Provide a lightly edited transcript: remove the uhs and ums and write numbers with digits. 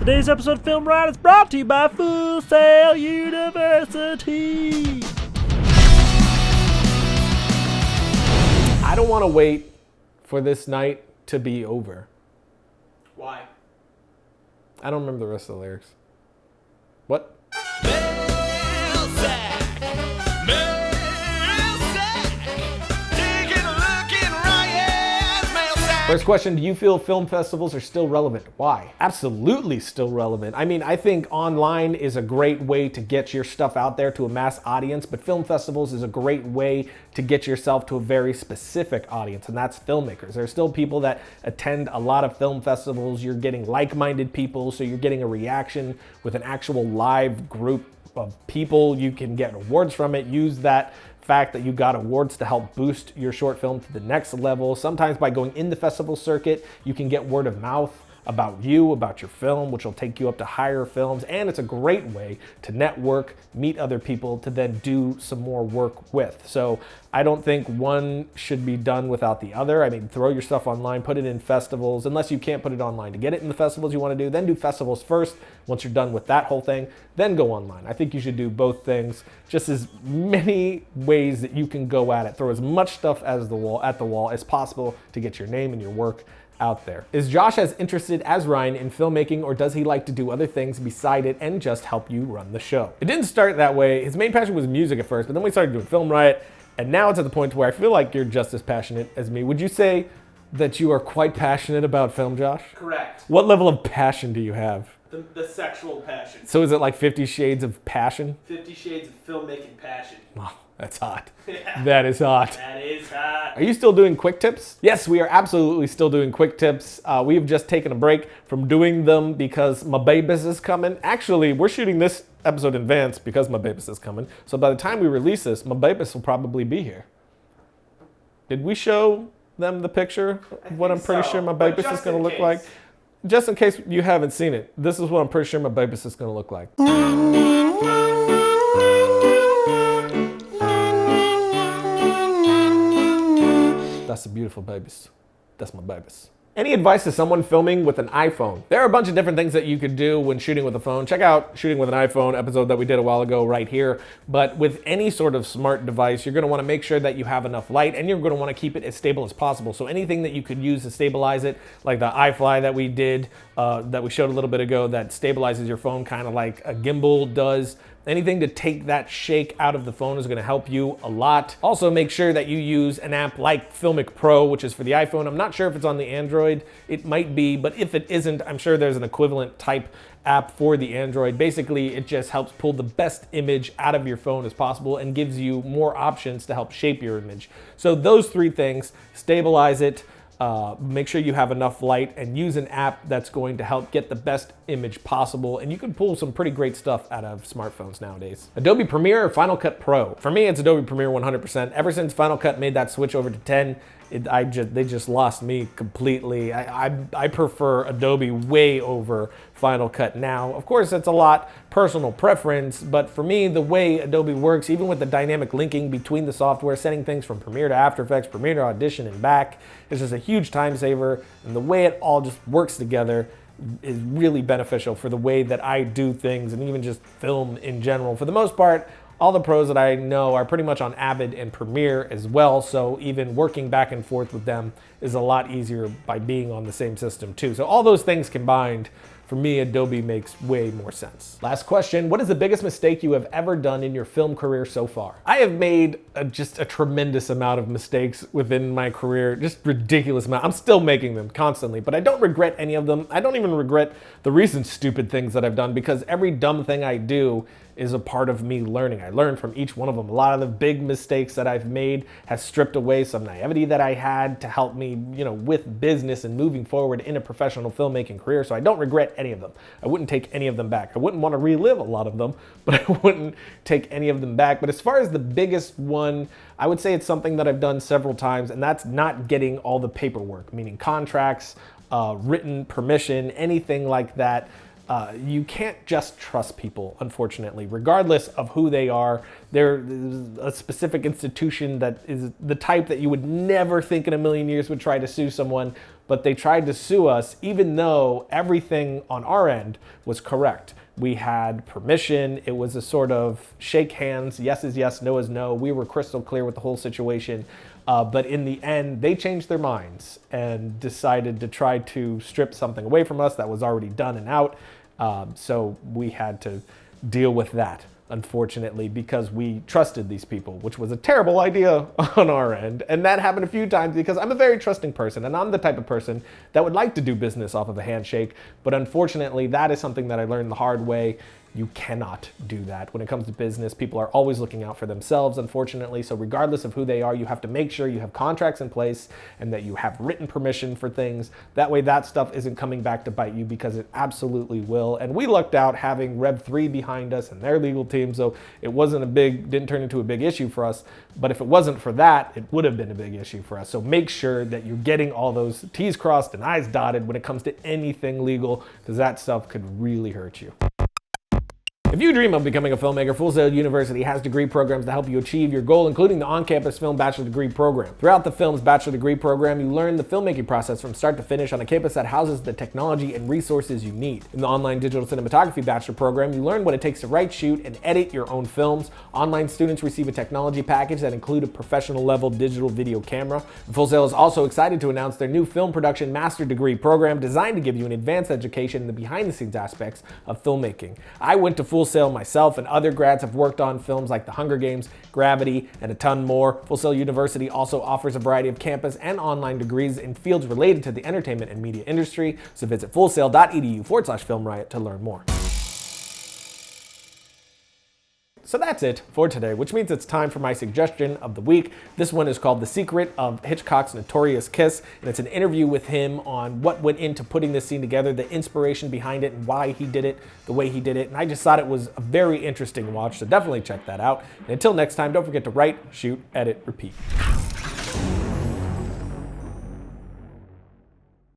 Today's episode of FilmRiot is brought to you by Full Sail University. I don't want to wait for this night to be over. Why? I don't remember the rest of the lyrics. What? First question, do you feel film festivals are still relevant? Why? Absolutely still relevant. I mean, I think online is a great way to get your stuff out there to a mass audience, but film festivals is a great way to get yourself to a very specific audience, and that's filmmakers. There are still people that attend a lot of film festivals. You're getting like-minded people, so you're getting a reaction with an actual live group of people. You can get awards from it. Use that fact that you got awards to help boost your short film to the next level. Sometimes by going in the festival circuit, you can get word of mouth about you, about your film, which will take you up to higher films. And it's a great way to network, meet other people to then do some more work with. So I don't think one should be done without the other. I mean, throw your stuff online, put it in festivals, unless you can't put it online. To get it in the festivals you want to do, then do festivals first. Once you're done with that whole thing, then go online. I think you should do both things, just as many ways that you can go at it. Throw as much stuff as at the wall as possible to get your name and your work out there. Is Josh as interested as Ryan in filmmaking, or does he like to do other things beside it and just help you run the show? It didn't start that way. His main passion was music at first, but then we started doing FilmRiot, and now it's at the point where I feel like you're just as passionate as me. Would you say that you are quite passionate about film, Josh? Correct. What level of passion do you have? The sexual passion. So is it like 50 Shades of Passion? 50 Shades of Filmmaking Passion. Wow, that's hot. Yeah. That is hot. That is hot. Are you still doing quick tips? Yes, we are absolutely still doing quick tips. We have just taken a break from doing them because my babys is coming. Actually, we're shooting this episode in advance because my babys is coming. So by the time we release this, my babys will probably be here. Did we show them the picture of what I'm pretty sure my babys is going to look like? Just in case you haven't seen it, this is what I'm pretty sure my babys is going to look like. That's the beautiful babies. That's my babies. Any advice to someone filming with an iPhone? There are a bunch of different things that you could do when shooting with a phone. Check out Shooting with an iPhone episode that we did a while ago right here. But with any sort of smart device, you're gonna wanna make sure that you have enough light, and you're gonna wanna keep it as stable as possible. So anything that you could use to stabilize it, like the iFly that we did, that we showed a little bit ago, that stabilizes your phone kind of like a gimbal does. Anything to take that shake out of the phone is gonna help you a lot. Also, make sure that you use an app like Filmic Pro, which is for the iPhone. I'm not sure if it's on the Android. It might be, but if it isn't, I'm sure there's an equivalent type app for the Android. Basically, it just helps pull the best image out of your phone as possible and gives you more options to help shape your image. So those three things: stabilize it, make sure you have enough light, and use an app that's going to help get the best image possible. And you can pull some pretty great stuff out of smartphones nowadays. Adobe Premiere or Final Cut Pro? For me, it's Adobe Premiere 100%. Ever since Final Cut made that switch over to 10, they just lost me completely. I prefer Adobe way over Final Cut now. Of course, it's a lot personal preference, but for me, the way Adobe works, even with the dynamic linking between the software, sending things from Premiere to After Effects, Premiere to Audition and back, is just a huge time saver. And the way it all just works together is really beneficial for the way that I do things and even just film in general. For the most part, all the pros that I know are pretty much on Avid and Premiere as well, so even working back and forth with them is a lot easier by being on the same system too. So all those things combined, for me, Adobe makes way more sense. Last question, what is the biggest mistake you have ever done in your film career so far? I have made just a tremendous amount of mistakes within my career, just ridiculous amount. I'm still making them constantly, but I don't regret any of them. I don't even regret the recent stupid things that I've done, because every dumb thing I do is a part of me learning. I learned from each one of them. A lot of the big mistakes that I've made has stripped away some naivety that I had to help me, with business and moving forward in a professional filmmaking career. So I don't regret any of them. I wouldn't take any of them back. I wouldn't want to relive a lot of them, but I wouldn't take any of them back. But as far as the biggest one, I would say it's something that I've done several times, and that's not getting all the paperwork, meaning contracts, written permission, anything like that. You can't just trust people, unfortunately, regardless of who they are. There's a specific institution that is the type that you would never think in a million years would try to sue someone, but they tried to sue us even though everything on our end was correct. We had permission. It was a sort of shake hands, yes is yes, no is no. We were crystal clear with the whole situation. But in the end, they changed their minds and decided to try to strip something away from us that was already done and out. So we had to deal with that, unfortunately, because we trusted these people, which was a terrible idea on our end. And that happened a few times because I'm a very trusting person, and I'm the type of person that would like to do business off of a handshake. But unfortunately, that is something that I learned the hard way. You cannot do that. When it comes to business, people are always looking out for themselves, unfortunately. So regardless of who they are, you have to make sure you have contracts in place and that you have written permission for things. That way that stuff isn't coming back to bite you, because it absolutely will. And we lucked out having Rev3 behind us and their legal team, so it didn't turn into a big issue for us. But if it wasn't for that, it would have been a big issue for us. So make sure that you're getting all those T's crossed and I's dotted when it comes to anything legal, because that stuff could really hurt you. If you dream of becoming a filmmaker, Full Sail University has degree programs to help you achieve your goal, including the on-campus film bachelor degree program. Throughout the film's bachelor degree program, you learn the filmmaking process from start to finish on a campus that houses the technology and resources you need. In the online digital cinematography bachelor program, you learn what it takes to write, shoot, and edit your own films. Online students receive a technology package that includes a professional level digital video camera. Full Sail is also excited to announce their new film production master degree program designed to give you an advanced education in the behind the scenes aspects of filmmaking. I went to Full Sail myself, and other grads have worked on films like The Hunger Games, Gravity, and a ton more. Full Sail University also offers a variety of campus and online degrees in fields related to the entertainment and media industry, so visit fullsail.edu/FilmRiot to learn more. So that's it for today, which means it's time for my suggestion of the week. This one is called The Secret of Hitchcock's Notorious Kiss, and it's an interview with him on what went into putting this scene together, the inspiration behind it, and why he did it the way he did it. And I just thought it was a very interesting watch, so definitely check that out. And until next time, don't forget to write, shoot, edit, repeat.